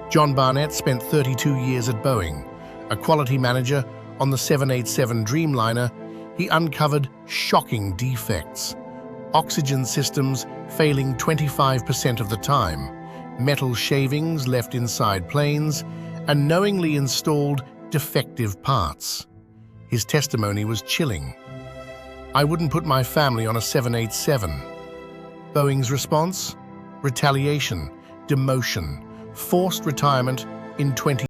John Barnett spent 32 years at Boeing. A quality manager on the 787 Dreamliner, he uncovered shocking defects. Oxygen systems failing 25% of the time, metal shavings left inside planes, and knowingly installed defective parts. His testimony was chilling. "I wouldn't put my family on a 787. Boeing's response? Retaliation, demotion, forced retirement in 20